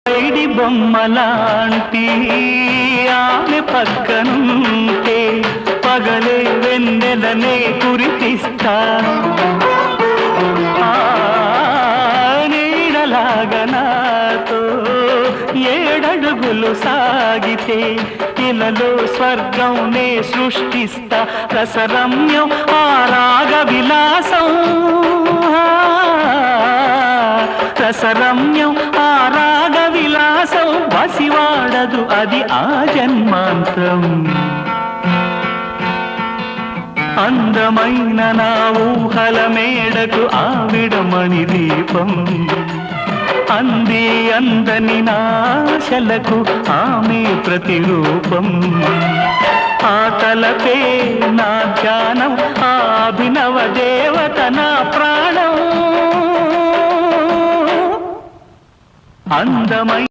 ID బొమ్మలాంటి ఆమె పక్కనుంటే పగలే వెన్నెలనే కురిపిస్తా నీడలాగా నాతో ఏడడుగులు సాగితే ఇలలో స్వర్గం నే సృష్టిస్తా రసరమ్యం ఆ రాగ విలాసం రసరమ్యం ఆ రాగ విలాసం వసివాడదు అది ఆ జన్మాంతం అందమైన నా ఊహల మేడకు ఆవిడమణి దీపం అంది అందని నాశలకు ఆమె ప్రతిరూపం ఆ తలపే నా ధ్యానం ఆ అభినవ దేవత నా ప్రాణం అందమై